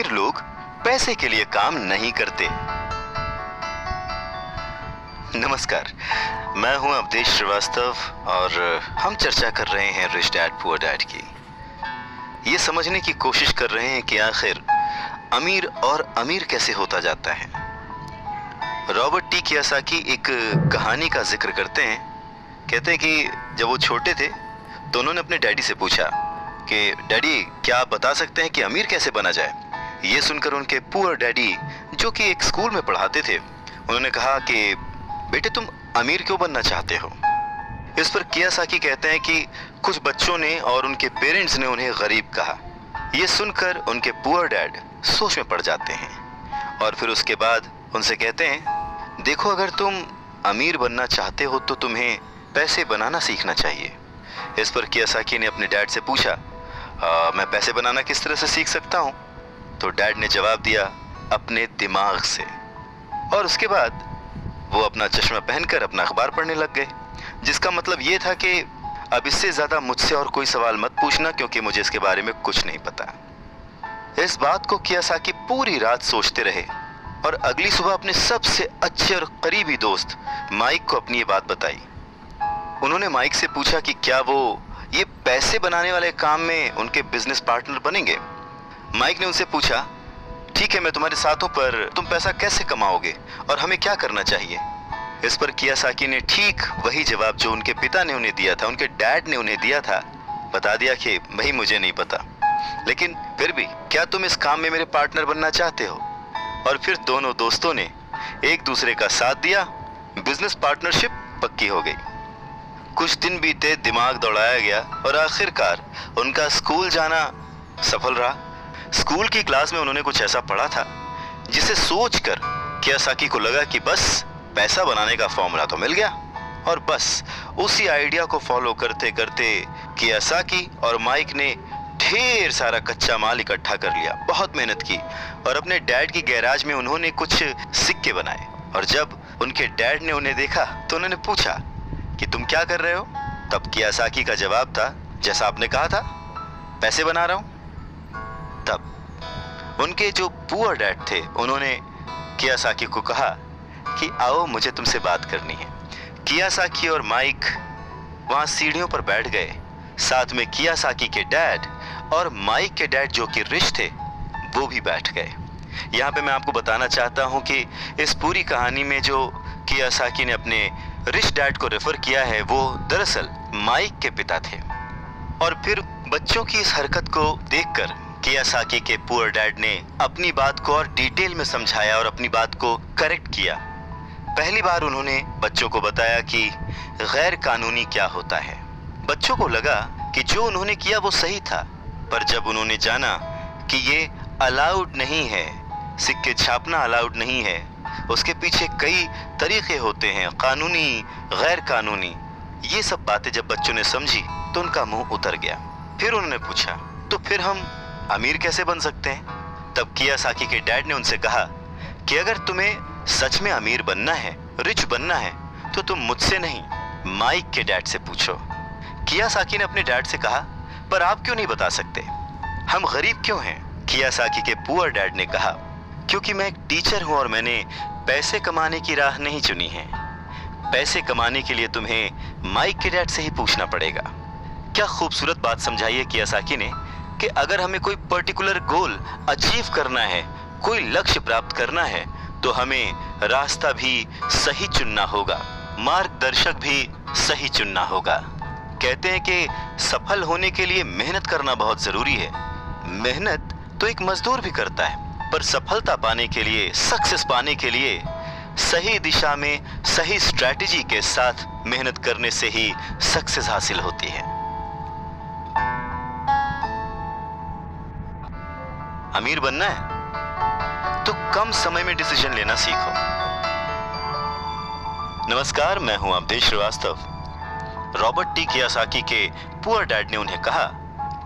अमीर लोग पैसे के लिए काम नहीं करते। नमस्कार, मैं हूं अवधेश श्रीवास्तव और हम चर्चा कर रहे हैं रिच डैड पुअर डैड की। ये समझने की कोशिश कर रहे हैं कि आखिर अमीर और अमीर कैसे होता जाता है। रॉबर्ट टी कियोसाकी एक कहानी का जिक्र करते हैं। कहते हैं कि जब वो छोटे थे तो उन्होंने अपने डैडी से पूछा कि डैडी, क्या आप बता सकते हैं कि अमीर कैसे बना जाए। ये सुनकर उनके पुअर डैडी, जो कि एक स्कूल में पढ़ाते थे, उन्होंने कहा कि बेटे, तुम अमीर क्यों बनना चाहते हो। इस पर कियोसाकी कहते हैं कि कुछ बच्चों ने और उनके पेरेंट्स ने उन्हें गरीब कहा। ये सुनकर उनके पुअर डैड सोच में पड़ जाते हैं और फिर उसके बाद उनसे कहते हैं, देखो, अगर तुम अमीर बनना चाहते हो तो तुम्हें पैसे बनाना सीखना चाहिए। इस पर कियोसाकी ने अपने डैड से पूछा, मैं पैसे बनाना किस तरह से सीख सकता हूँ। तो डैड ने जवाब दिया, अपने दिमाग से। और उसके बाद वो अपना चश्मा पहनकर अपना अखबार पढ़ने लग गए, जिसका मतलब ये था कि अब इससे ज्यादा मुझसे और कोई सवाल मत पूछना, क्योंकि मुझे इसके बारे में कुछ नहीं पता। इस बात को कियोसाकी पूरी रात सोचते रहे और अगली सुबह अपने सबसे अच्छे और करीबी दोस्त माइक को अपनी ये बात बताई। उन्होंने माइक से पूछा कि क्या वो ये पैसे बनाने वाले काम में उनके बिजनेस पार्टनर बनेंगे। माइक ने उनसे पूछा, ठीक है, मैं तुम्हारे साथ हूं, पर तुम पैसा कैसे कमाओगे और हमें क्या करना चाहिए। इस पर कियोसाकी ने ठीक वही जवाब जो उनके पिता ने उन्हें दिया था, उनके डैड ने उन्हें दिया था, बता दिया कि भाई मुझे नहीं पता, लेकिन फिर भी क्या तुम इस काम में मेरे पार्टनर बनना चाहते हो। और फिर दोनों दोस्तों ने एक दूसरे का साथ दिया, बिजनेस पार्टनरशिप पक्की हो गई। कुछ दिन बीते, दिमाग दौड़ाया गया और आखिरकार उनका स्कूल जाना सफल रहा। स्कूल की क्लास में उन्होंने कुछ ऐसा पढ़ा था जिसे सोचकर कियोसाकी को लगा कि बस पैसा बनाने का फॉर्मूला तो मिल गया। और बस उसी आइडिया को फॉलो करते करते कियोसाकी और माइक ने ढेर सारा कच्चा माल इकट्ठा कर लिया, बहुत मेहनत की और अपने डैड की गैराज में उन्होंने कुछ सिक्के बनाए। और जब उनके डैड ने उन्हें देखा तो उन्होंने पूछा कि तुम क्या कर रहे हो। तब कियोसाकी का जवाब था, जैसा आपने कहा था, पैसे बना रहा हूं। तब उनके जो पुअर डैड थे उन्होंने कियोसाकी को कहा कि आओ, मुझे तुमसे बात करनी है। कियोसाकी और माइक वहां सीढ़ियों पर बैठ गए। साथ में कियोसाकी के डैड और माइक के डैड, जो कि रिच थे, वो भी बैठ गए। यहाँ पे मैं आपको बताना चाहता हूँ कि इस पूरी कहानी में जो कियोसाकी ने अपने रिच डैड को रेफर किया है, वो दरअसल माइक के पिता थे। और फिर बच्चों की इस हरकत को देखकर कियोसाकी के पुअर डैड ने अपनी बात को और डिटेल में समझाया और अपनी बात को करेक्ट किया। पहली बार उन्होंने बच्चों को बताया कि गैर कानूनी क्या होता है। बच्चों को लगा कि जो उन्होंने किया वो सही था, पर जब उन्होंने जाना कि ये अलाउड नहीं है, सिक्के छापना अलाउड नहीं है, उसके पीछे कई तरीके होते हैं, कानूनी, गैर कानूनी, ये सब बातें जब बच्चों ने समझी तो उनका मुंह उतर गया। फिर उन्होंने पूछा, तो फिर हम अमीर कैसे बन सकते हैं। तब कियोसाकी के डैड ने उनसे कहा कि अगर तुम्हें सच में अमीर बनना है, रिच बनना है, तो तुम मुझसे नहीं, माइक के डैड से पूछो। कियोसाकी ने अपने डैड से कहा, पर आप क्यों नहीं बता सकते, हम गरीब क्यों हैं। कियोसाकी के पुअर डैड ने कहा, क्योंकि मैं एक टीचर हूं और मैंने पैसे कमाने की राह नहीं चुनी है। पैसे कमाने के लिए तुम्हें माइक के डैड से ही पूछना पड़ेगा। क्या खूबसूरत बात समझाई है कियोसाकी ने कि अगर हमें कोई पर्टिकुलर गोल अचीव करना है, कोई लक्ष्य प्राप्त करना है, तो हमें रास्ता भी सही चुनना होगा, मार्गदर्शक भी सही चुनना होगा। कहते हैं कि सफल होने के लिए मेहनत करना बहुत जरूरी है। मेहनत तो एक मजदूर भी करता है, पर सफलता पाने के लिए, सक्सेस पाने के लिए सही दिशा में सही स्ट्रैटेजी के साथ मेहनत करने से ही सक्सेस हासिल होती है। अमीर बनना है तो कम समय में डिसीजन लेना सीखो। नमस्कार, मैं हूं Avdhesh Srivastava. Robert T Kiyosaki के पुअर डैड ने उन्हें कहा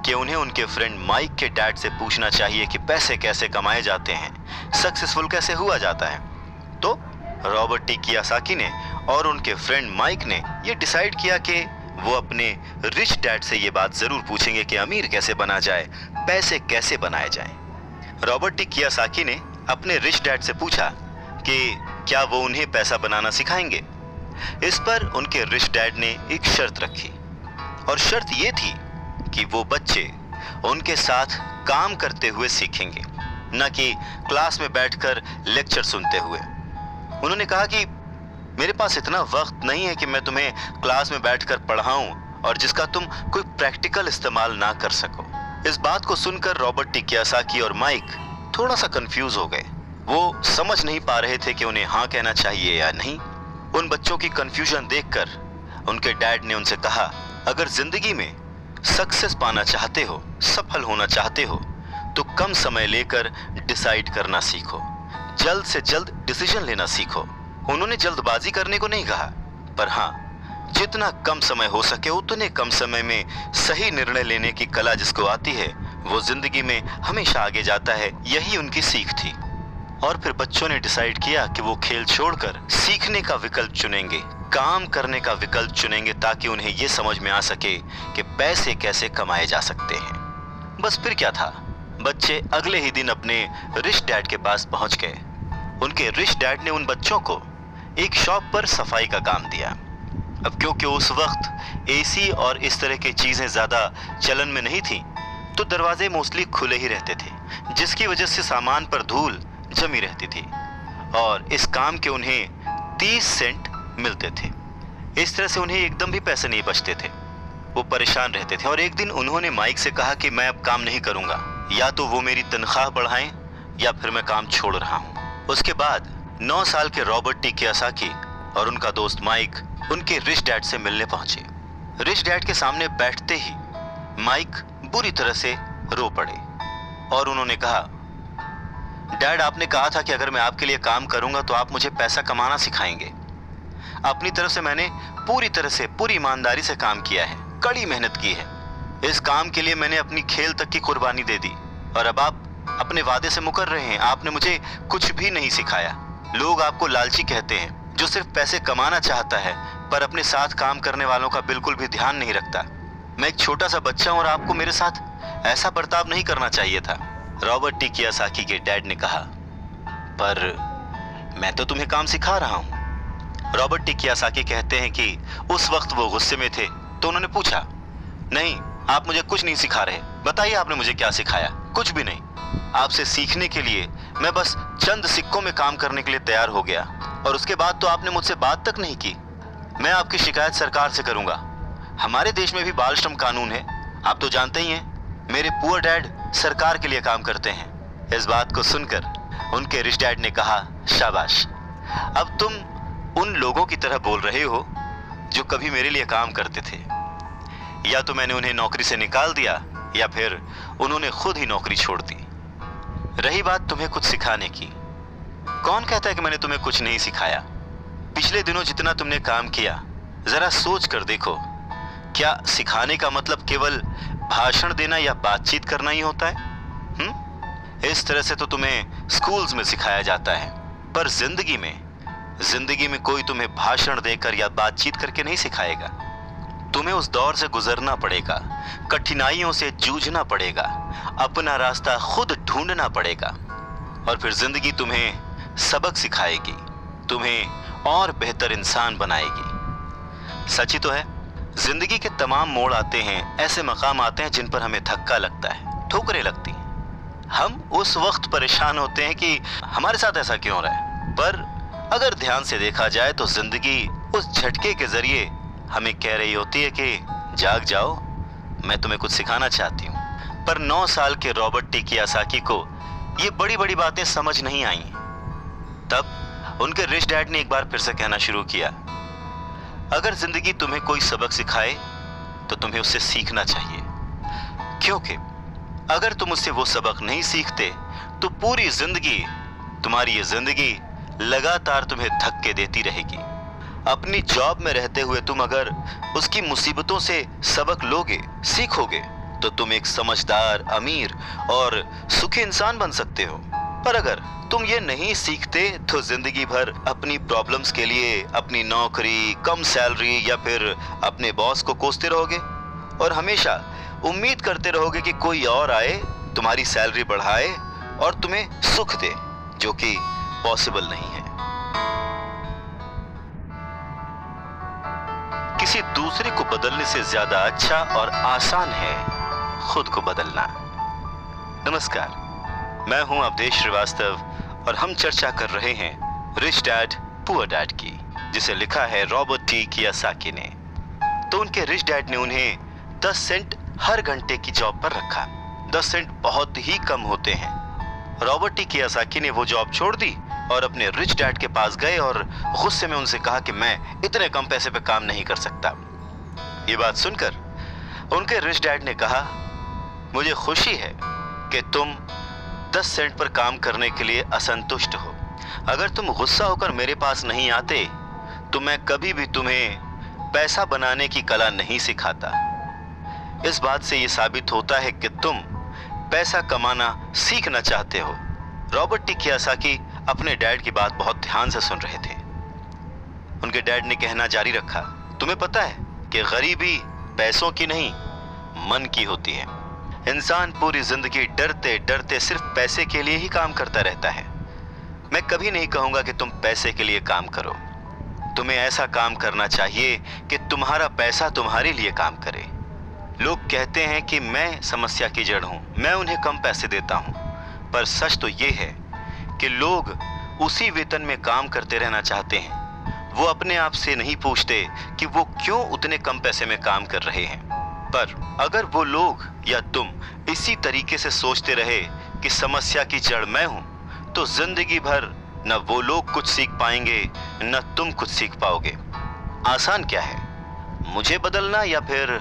कि उन्हें उनके फ्रेंड माइक के डैड से पूछना चाहिए कि पैसे कैसे कमाए जाते हैं, सक्सेसफुल कैसे हुआ जाता है। तो रॉबर्ट टी कियोसाकी ने और उनके फ्रेंड माइक ने ये डिसाइड किया कि वो अपने रिच डैड से ये बात जरूर पूछेंगे कि अमीर कैसे बना जाए, पैसे कैसे बनाए जाएं। रॉबर्ट टी कियोसाकी ने अपने रिच डैड से पूछा कि क्या वो उन्हें पैसा बनाना सिखाएंगे। इस पर उनके रिच डैड ने एक शर्त रखी, और शर्त ये थी कि वो बच्चे उनके साथ काम करते हुए सीखेंगे, न कि क्लास में बैठकर लेक्चर सुनते हुए। उन्होंने कहा कि मेरे पास इतना वक्त नहीं है कि मैं तुम्हें क्लास में बैठकर पढ़ाऊं और जिसका तुम कोई प्रैक्टिकल इस्तेमाल ना कर सको। इस बात को सुनकर रॉबर्ट टी कियोसाकी और माइक थोड़ा सा कंफ्यूज हो गए। वो समझ नहीं पा रहे थे कि उन्हें हाँ कहना चाहिए या नहीं। उन बच्चों की कंफ्यूजन देखकर उनके डैड ने उनसे कहा, अगर जिंदगी में सक्सेस पाना चाहते हो, सफल होना चाहते हो, तो कम समय लेकर डिसाइड करना सीखो, जल्द से जल्द डिसीजन लेना सीखो। उन्होंने जल्दबाजी करने को नहीं कहा, पर हाँ, जितना कम समय हो सके उतने कम समय में सही निर्णय लेने की कला जिसको आती है वो जिंदगी में हमेशा आगे जाता है। यही उनकी सीख थी। और फिर बच्चों ने डिसाइड किया कि वो खेल छोड़कर सीखने का विकल्प चुनेंगे, काम करने का विकल्प चुनेंगे, ताकि उन्हें ये समझ में आ सके कि पैसे कैसे कमाए जा सकते हैं। बस फिर क्या था, बच्चे अगले ही दिन अपने रिच डैड के पास पहुंच गए। उनके रिच डैड ने उन बच्चों को एक शॉप पर सफाई का काम दिया। अब क्योंकि उस वक्त एसी और इस तरह की चीजें ज्यादा चलन में नहीं थी, तो दरवाजे मोस्टली खुले ही रहते थे, जिसकी वजह से सामान पर धूल जमी रहती थी और इस काम के उन्हें 30 सेंट मिलते थे। इस तरह से उन्हें एकदम भी पैसे नहीं बचते थे। वो परेशान रहते थे और एक दिन उन्होंने माइक से कहा कि मैं अब काम नहीं करूंगा, या तो वो मेरी तनख्वाह बढ़ाएं या फिर मैं काम छोड़ रहा हूं। उसके बाद 9 साल के रॉबर्ट टी कियोसाकी और उनका दोस्त माइक उनके रिच डैड से मिलने पहुंचे। रिच डैड के सामने बैठते ही माइक बुरी तरह से रो पड़े और उन्होंने कहा, डैड, आपने कहा था कि अगर मैं आपके लिए काम करूंगा तो आप मुझे पैसा कमाना सिखाएंगे। अपनी तरफ से मैंने पूरी तरह से, पूरी ईमानदारी से काम किया है, कड़ी मेहनत की है। इस काम के लिए मैंने अपनी खेल तक की कुर्बानी दे दी और अब आप अपने वादे से मुकर रहे हैं। आपने मुझे कुछ भी नहीं सिखाया। लोग आपको लालची कहते हैं, जो सिर्फ पैसे कमाना चाहता है पर अपने साथ काम करने वालों का बिल्कुल भी ध्यान नहीं रखता। मैं एक छोटा सा बच्चा हूं और आपको मेरे साथ ऐसा बर्ताव नहीं करना चाहिए था। रॉबर्ट टी कियोसाकी के डैड ने कहा, पर मैं तो तुम्हें काम सिखा रहा हूं। रॉबर्ट टी कियोसाकी कहते हैं कि उस वक्त वो गुस्से में थे, तो उन्होंने पूछा, नहीं, आप मुझे कुछ नहीं सिखा रहे, बताइए आपने मुझे क्या सिखाया। कुछ भी नहीं। आपसे सीखने के लिए मैं बस चंद सिक्कों में काम करने के लिए तैयार हो गया और उसके बाद तो आपने मुझसे बात तक नहीं की। मैं आपकी शिकायत सरकार से करूंगा। हमारे देश में भी बाल श्रम कानून है, आप तो जानते ही हैं। मेरे पुअर डैड सरकार के लिए काम करते हैं। इस बात को सुनकर उनके रिच डैड ने कहा, शाबाश, अब तुम उन लोगों की तरह बोल रहे हो जो कभी मेरे लिए काम करते थे। या तो मैंने उन्हें नौकरी से निकाल दिया या फिर उन्होंने खुद ही नौकरी छोड़ दी। रही बात तुम्हें कुछ सिखाने की, कौन कहता है कि मैंने तुम्हें कुछ नहीं सिखाया। पिछले दिनों जितना तुमने काम किया, जरा सोच कर देखो, क्या सिखाने का मतलब केवल भाषण देना या बातचीत करना ही होता है? इस तरह से तो तुम्हें स्कूल्स में सिखाया जाता है, पर जिंदगी में कोई तुम्हें भाषण देकर या बातचीत करके नहीं सिखाएगा। तुम्हें उस दौर से गुजरना पड़ेगा, कठिनाइयों से जूझना पड़ेगा, अपना रास्ता खुद ढूंढना पड़ेगा और फिर जिंदगी तुम्हें सबक सिखाएगी, तुम्हें और बेहतर इंसान बनाएगी। सच ही तो है, जिंदगी के तमाम मोड़ आते हैं, ऐसे मकाम आते हैं जिन पर हमें धक्का लगता है, ठोकरें लगती हैं। हम उस वक्त परेशान होते हैं कि हमारे साथ ऐसा क्यों रहा है, पर अगर ध्यान से देखा जाए तो जिंदगी उस झटके के जरिए हमें कह रही होती है कि जाग जाओ, मैं तुम्हें कुछ सिखाना चाहती हूँ। पर 9 साल के रॉबर्ट टी कियोसाकी को ये बड़ी बड़ी बातें समझ नहीं आई। तब उनके रिच डैड ने एक बार फिर से कहना शुरू किया, अगर जिंदगी तुम्हें कोई सबक सिखाए तो तुम्हें उससे सीखना चाहिए, क्योंकि अगर तुम उससे वो सबक नहीं सीखते तो पूरी जिंदगी, तुम्हारी ये जिंदगी लगातार तुम्हें धक्के देती रहेगी। अपनी जॉब में रहते हुए तुम अगर उसकी मुसीबतों से सबक लोगे, सीखोगे, तो तुम एक समझदार, अमीर और सुखी इंसान बन सकते हो। पर अगर तुम ये नहीं सीखते तो जिंदगी भर अपनी प्रॉब्लम्स के लिए अपनी नौकरी, कम सैलरी या फिर अपने बॉस को कोसते रहोगे और हमेशा उम्मीद करते रहोगे कि कोई और आए, तुम्हारी सैलरी बढ़ाए और तुम्हें सुख दे, जो कि पॉसिबल नहीं है। किसी दूसरे को बदलने से ज्यादा अच्छा और आसान है खुद को बदलना। नमस्कार, मैं हूं अवधेश श्रीवास्तव और हम चर्चा कर रहे हैं रिच डैड पुअर डैड की, जिसे लिखा है रॉबर्ट टी कियोसाकी ने। तो उनके रिच डैड ने उन्हें 10 सेंट हर घंटे की जॉब पर रखा। 10 सेंट बहुत ही कम होते हैं। रॉबर्ट टी कियोसाकी ने वो जॉब छोड़ दी और अपने रिच डैड के पास गए और गुस्से में उनसे कहा कि मैं इतने कम पैसे पे काम नहीं कर सकता। ये बात सुनकर उनके रिच डैड ने कहा, मुझे खुशी है कि तुम 10 सेंट पर काम करने के लिए असंतुष्ट हो। अगर तुम गुस्सा होकर मेरे पास नहीं आते तो मैं कभी भी तुम्हें पैसा बनाने की कला नहीं सिखाता। इस बात से यह साबित होता है कि तुम पैसा कमाना सीखना चाहते हो। रॉबर्ट टी कियोसाकी अपने डैड की बात बहुत ध्यान से सुन रहे थे। उनके डैड ने कहना जारी रखा, तुम्हें पता है कि गरीबी पैसों की नहीं, मन की होती है। इंसान पूरी जिंदगी डरते डरते सिर्फ पैसे के लिए ही काम करता रहता है। मैं कभी नहीं कहूंगा कि तुम पैसे के लिए काम करो। तुम्हें ऐसा काम करना चाहिए कि तुम्हारा पैसा तुम्हारे लिए काम करे। लोग कहते हैं कि मैं समस्या की जड़ हूं, मैं उन्हें कम पैसे देता हूं, पर सच तो ये है कि लोग उसी वेतन में काम करते रहना चाहते हैं। वो अपने आप से नहीं पूछते कि वो क्यों उतने कम पैसे में काम कर रहे हैं। पर अगर वो लोग या तुम इसी तरीके से सोचते रहे कि समस्या की जड़ मैं हूं, तो जिंदगी भर न वो लोग कुछ सीख पाएंगे न तुम कुछ सीख पाओगे। आसान क्या है, मुझे बदलना या फिर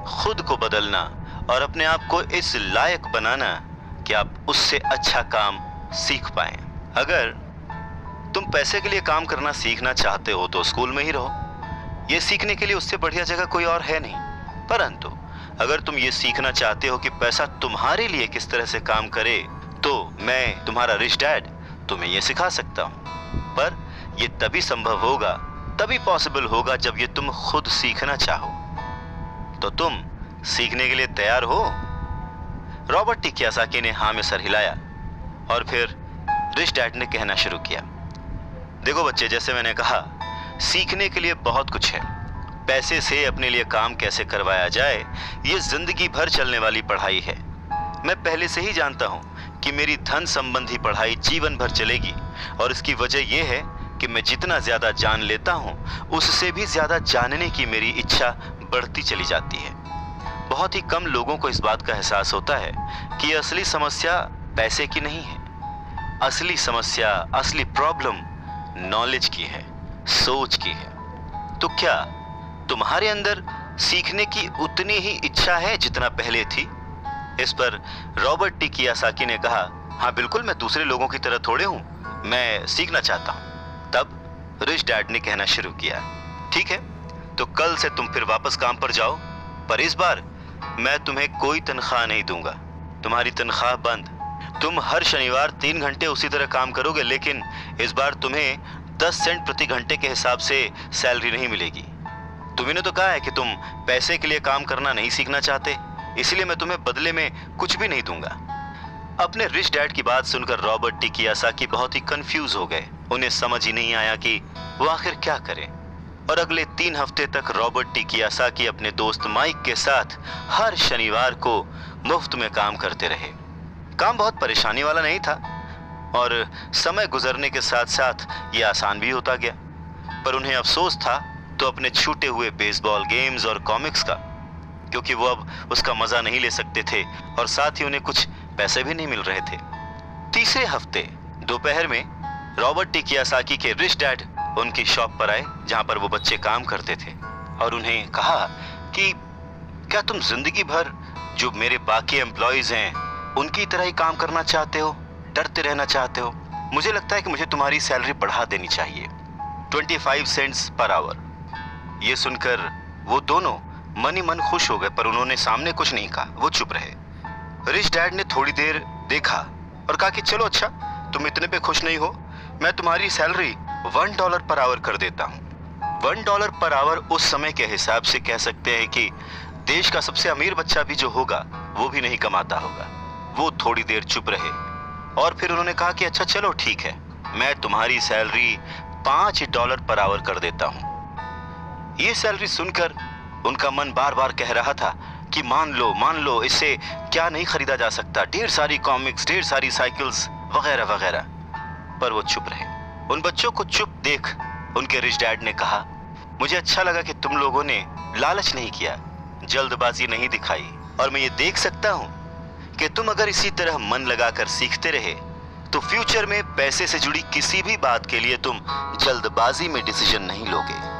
खुद को बदलना और अपने आप को इस लायक बनाना कि आप उससे अच्छा काम सीख पाएं। अगर तुम पैसे के लिए काम करना सीखना चाहते हो तो स्कूल में ही रहो। ये सीखने के लिए उससे बढ़िया जगह कोई और है नहीं। परंतु अगर तुम ये सीखना चाहते हो कि पैसा तुम्हारे लिए किस तरह से काम करे, तो मैं तुम्हारा रिच डैड तुम्हें ये सिखा सकता हूं। पर ये तभी संभव होगा, तभी पॉसिबल होगा जब ये तुम खुद सीखना चाहो। तो तुम सीखने के लिए तैयार हो? रॉबर्ट टी कियोसाकी ने हाँ में सर हिलाया और फिर रिच डैड ने कहना शुरू किया, देखो बच्चे, जैसे मैंने कहा, सीखने के लिए बहुत कुछ है। पैसे से अपने लिए काम कैसे करवाया जाए, ये जिंदगी भर चलने वाली पढ़ाई है। मैं पहले से ही जानता हूं कि मेरी धन संबंधी पढ़ाई जीवन भर चलेगी और इसकी वजह यह है कि मैं जितना ज्यादा जान लेता हूं, उससे भी ज्यादा जानने की मेरी इच्छा बढ़ती चली जाती है। बहुत ही कम लोगों को इस बात का एहसास होता है कि असली समस्या पैसे की नहीं है। असली समस्या, असली प्रॉब्लम नॉलेज की है, सोच की है। तो क्या तुम्हारे अंदर सीखने की उतनी ही इच्छा है जितना पहले थी? इस पर रॉबर्ट टी कियोसाकी ने कहा, हाँ बिल्कुल, मैं दूसरे लोगों की तरह थोड़े हूं, मैं सीखना चाहता हूं। तब रिच डैड ने कहना शुरू किया, ठीक है, तो कल से तुम फिर वापस काम पर जाओ, पर इस बार मैं तुम्हें कोई तनख्वाह नहीं दूंगा। तुम्हारी तनख्वाह बंद। तुम हर शनिवार 3 घंटे उसी तरह काम करोगे, लेकिन इस बार तुम्हें 10 सेंट प्रति घंटे के हिसाब से सैलरी नहीं मिलेगी। तुमने तो कहा है कि तुम पैसे के लिए काम करना नहीं सीखना चाहते, इसलिए मैं तुम्हें बदले में कुछ भी नहीं दूंगा। अपने रिच डैड की बात सुनकर रॉबर्ट टी कियोसाकी बहुत ही कंफ्यूज हो गए। उन्हें समझ ही नहीं आया कि वो आखिर क्या करें। और अगले 3 हफ्ते तक रॉबर्ट टी कियोसाकी अपने दोस्त माइक के साथ हर शनिवार को मुफ्त में काम करते रहे। काम बहुत परेशानी वाला नहीं था और समय गुजरने के साथ साथ ये आसान भी होता गया। पर उन्हें अफसोस था तो अपने छूटे हुए बेसबॉल गेम्स और कॉमिक्स का, क्योंकि वो अब उसका मजा नहीं ले सकते थे और साथ ही उन्हें कुछ पैसे भी नहीं मिल रहे थे। तीसरे हफ्ते दोपहर में रॉबर्ट टी कियोसाकी के रिच डैड उनकी शॉप पर आए जहां पर वो बच्चे काम करते थे और उन्हें कहा कि क्या तुम जिंदगी भर जो मेरे बाकी एम्प्लॉयज हैं उनकी तरह ही काम करना चाहते हो, डरते रहना चाहते हो? मुझे लगता है कि मुझे तुम्हारी सैलरी बढ़ा देनी चाहिए, 25 सेंट्स पर आवर। ये सुनकर वो दोनों मन ही मन खुश हो गए, पर उन्होंने सामने कुछ नहीं कहा, वो चुप रहे। रिच डैड ने थोड़ी देर देखा और कहा कि चलो अच्छा, तुम इतने पे खुश नहीं हो, मैं तुम्हारी सैलरी $1 पर आवर कर देता हूँ। $1 पर आवर उस समय के हिसाब से कह सकते हैं कि देश का सबसे अमीर बच्चा भी जो होगा वो भी नहीं कमाता होगा। वो थोड़ी देर चुप रहे और फिर उन्होंने कहा कि अच्छा चलो ठीक है, मैं तुम्हारी सैलरी $5 पर आवर कर देता हूं। ये सैलरी सुनकर उनका मन बार बार कह रहा था कि मान लो, इससे क्या नहीं खरीदा जा सकता, ढेर सारी कॉमिक्स, ढेर सारी साइकिल्स वगैरह वगैरह। पर वो चुप रहे। उन बच्चों को चुप देख उनके रिच डैड ने कहा, मुझे अच्छा लगा कि तुम लोगों ने लालच नहीं किया, जल्दबाजी नहीं दिखाई, और मैं ये देख सकता हूं कि तुम अगर इसी तरह मन लगाकर सीखते रहे तो फ्यूचर में पैसे से जुड़ी किसी भी बात के लिए तुम जल्दबाजी में डिसीजन नहीं लोगे।